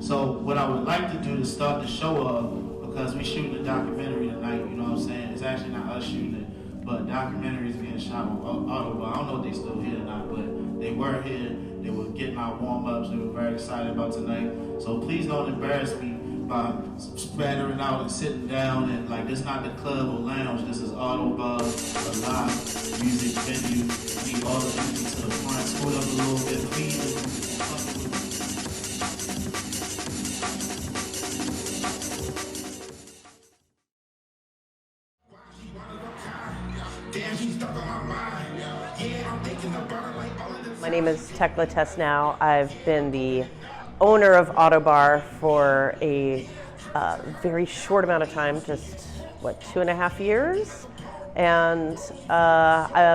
So what I would like to do to start the show off, because we shooting a documentary tonight, you know what I'm saying? It's actually not us shooting it, but documentary is being shot on Ottobar. I don't know if they still here or not, but they were here. They were getting our warm-ups. They were very excited about tonight. So please don't embarrass me by spattering out and sitting down, and like, this is not the club or lounge. This is Ottobar, a live music venue. I need all the people to the front. Scoot up a little bit, please. My name is Tecla Tesnau. I've been the owner of Ottobar for a very short amount of time, just, what, 2.5 years? And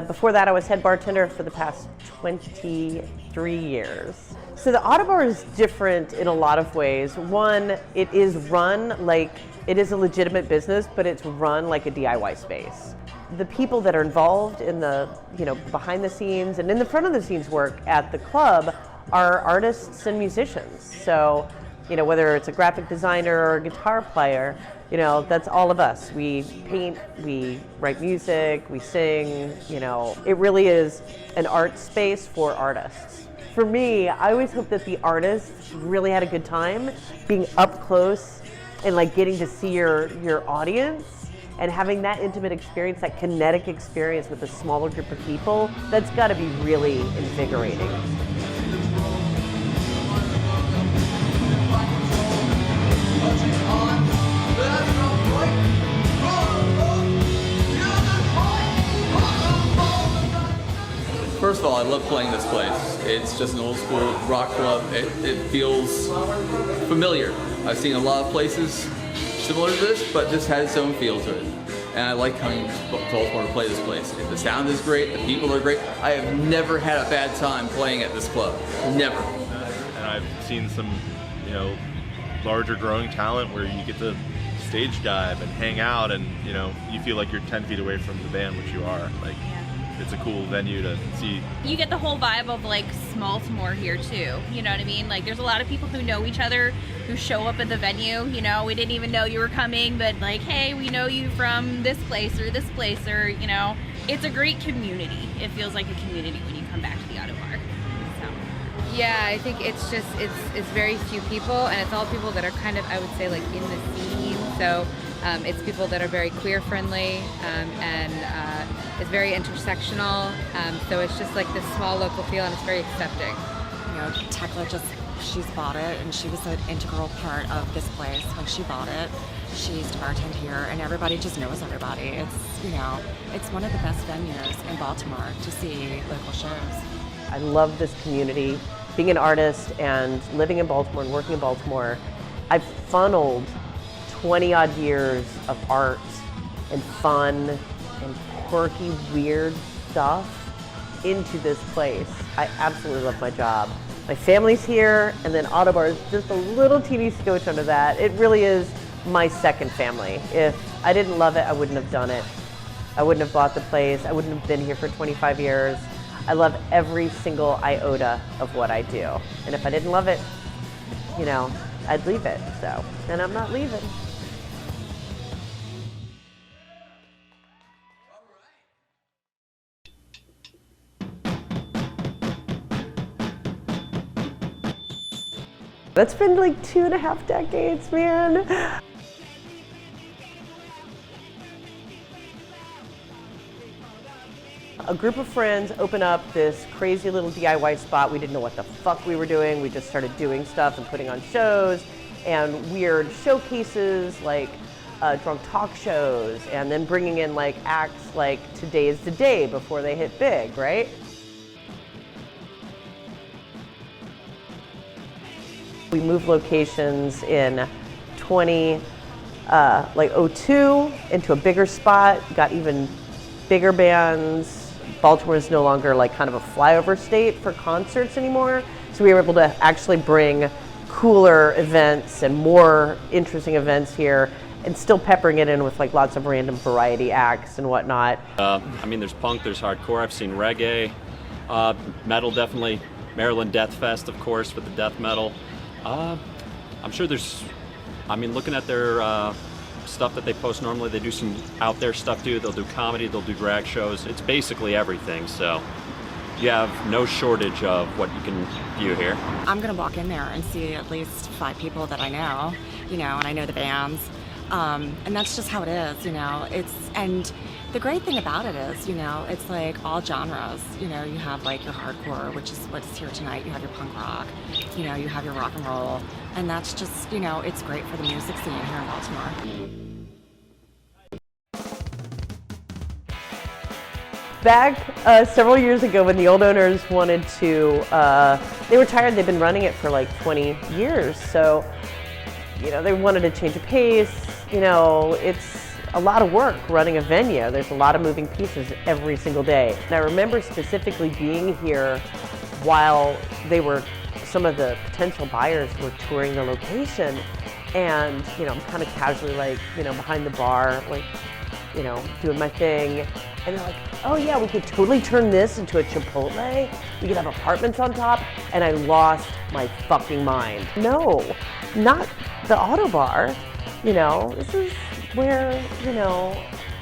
before that, I was head bartender for the past 23 years. So the Ottobar is different in a lot of ways. One, it is run like, it is a legitimate business, but it's run like a DIY space. The people that are involved in the, behind the scenes and in the front of the scenes work at the club are artists and musicians. So, whether it's a graphic designer or a guitar player, that's all of us. We paint, we write music, we sing, it really is an art space for artists. For me, I always hope that the artists really had a good time being up close and like getting to see your audience and having that intimate experience, that kinetic experience with a smaller group of people. That's got to be really invigorating. First of all, I love playing this place. It's just an old school rock club. It feels familiar. I've seen a lot of places similar to this, but this has its own feel to it. And I like coming to Baltimore to play this place. The sound is great, the people are great. I have never had a bad time playing at this club. Never. And I've seen some, larger growing talent where you get to stage dive and hang out and, you feel like you're 10 feet away from the band, which you are. It's a cool venue to see. You get the whole vibe of Smaltimore here too, you know what I mean? There's a lot of people who know each other, who show up at the venue, we didn't even know you were coming, but hey, we know you from this place, or it's a great community. It feels like a community when you come back to the Ottobar. So. Yeah, I think it's very few people, and it's all people that are kind of, I would say, in the scene. So it's people that are very queer friendly, and it's very intersectional. So it's just this small local feel, and it's very accepting. Tecla she's bought it, and she was an integral part of this place when she bought it. She used to bartend here, and everybody just knows everybody. It's, it's one of the best venues in Baltimore to see local shows. I love this community. Being an artist and living in Baltimore and working in Baltimore, I've funneled 20-odd years of art and fun and quirky, weird stuff into this place. I absolutely love my job. My family's here, and then Ottobar is just a little teeny scotch under that. It really is my second family. If I didn't love it, I wouldn't have done it. I wouldn't have bought the place. I wouldn't have been here for 25 years. I love every single iota of what I do. And if I didn't love it, I'd leave it. So, and I'm not leaving. That's been 2.5 decades, man. A group of friends opened up this crazy little DIY spot. We didn't know what the fuck we were doing. We just started doing stuff and putting on shows and weird showcases drunk talk shows, and then bringing in acts like Today is the Day before they hit big, right? We moved locations in 2002 into a bigger spot, got even bigger bands. Baltimore is no longer kind of a flyover state for concerts anymore. So we were able to actually bring cooler events and more interesting events here, and still peppering it in with lots of random variety acts and whatnot. There's punk, there's hardcore, I've seen reggae, metal definitely, Maryland Death Fest, of course, with the death metal. I'm sure there's, I mean, looking at their stuff that they post normally, they do some out there stuff too. They'll do comedy, they'll do drag shows. It's basically everything. So you have no shortage of what you can view here. I'm gonna walk in there and see at least 5 people that I know, and I know the bands. And that's just how it is, and the great thing about it is, it's like all genres. You have like your hardcore, which is what's here tonight. You have your punk rock, you have your rock and roll. And that's just, it's great for the music scene here in Baltimore. Back several years ago when the old owners wanted to, they were tired, they've been running it for like 20 years. So, they wanted to change of pace. It's a lot of work running a venue. There's a lot of moving pieces every single day. And I remember specifically being here while some of the potential buyers were touring the location. And, I'm kind of casually behind the bar, doing my thing. And they're like, oh yeah, we could totally turn this into a Chipotle. We could have apartments on top. And I lost my fucking mind. No, not the Ottobar. This is where,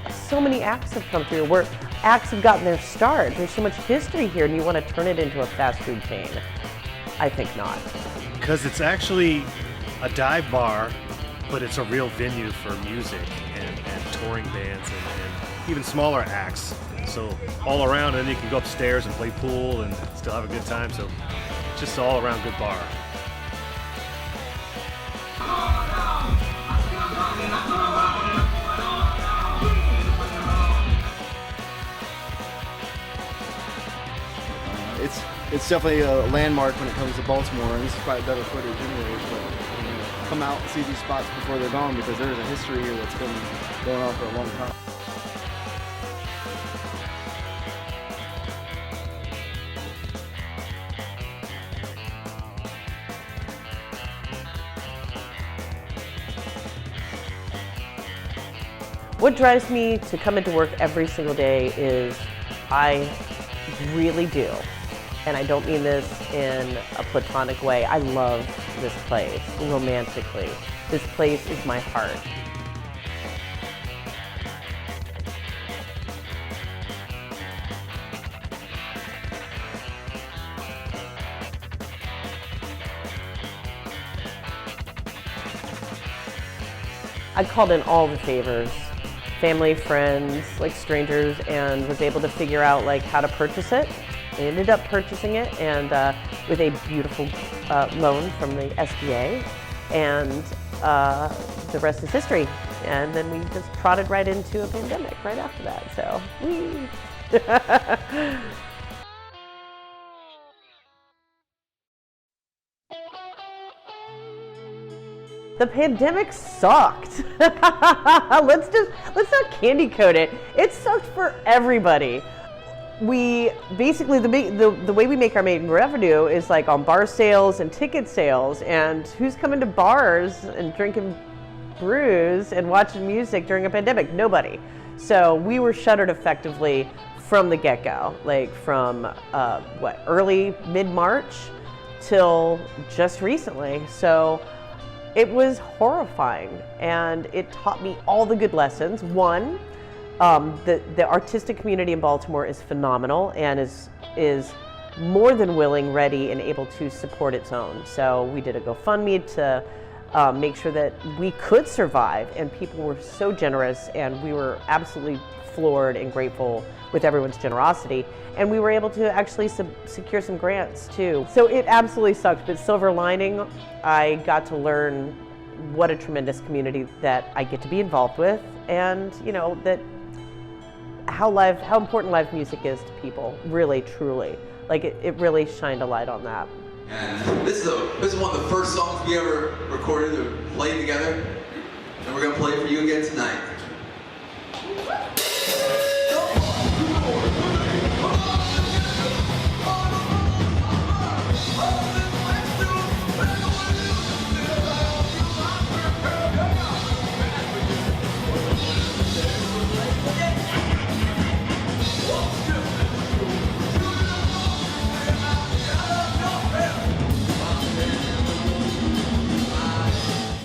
so many acts have come through, where acts have gotten their start. There's so much history here, and you want to turn it into a fast food chain. I think not. Because it's actually a dive bar, but it's a real venue for music and touring bands and even smaller acts. So all around, and then you can go upstairs and play pool and still have a good time. So just all around good bar. It's definitely a landmark when it comes to Baltimore, and this is probably better footage anyways, but come out and see these spots before they're gone, because there's a history here that's been going on for a long time. What drives me to come into work every single day is I really do, and I don't mean this in a platonic way, I love this place romantically. This place is my heart. I called in all the favors, family, friends, strangers, and was able to figure out how to purchase it. I ended up purchasing it, and with a beautiful loan from the SBA, and the rest is history. And then we just trotted right into a pandemic right after that, so whee. The pandemic sucked. Let's not candy coat it. It sucked for everybody. We basically, the way we make our main revenue is on bar sales and ticket sales, and who's coming to bars and drinking brews and watching music during a pandemic? Nobody. So we were shuttered effectively from the get-go, from early mid-March till just recently. So it was horrifying, and it taught me all the good lessons. One, the artistic community in Baltimore is phenomenal and is more than willing, ready, and able to support its own. So we did a GoFundMe to make sure that we could survive, and people were so generous, and we were absolutely floored and grateful with everyone's generosity. And we were able to actually secure some grants too. So it absolutely sucked, but silver lining, I got to learn what a tremendous community that I get to be involved with, and that how important live music is to people, really, truly. It really shined a light on that. And this is one of the first songs we ever recorded or played together, and we're gonna play it for you again tonight.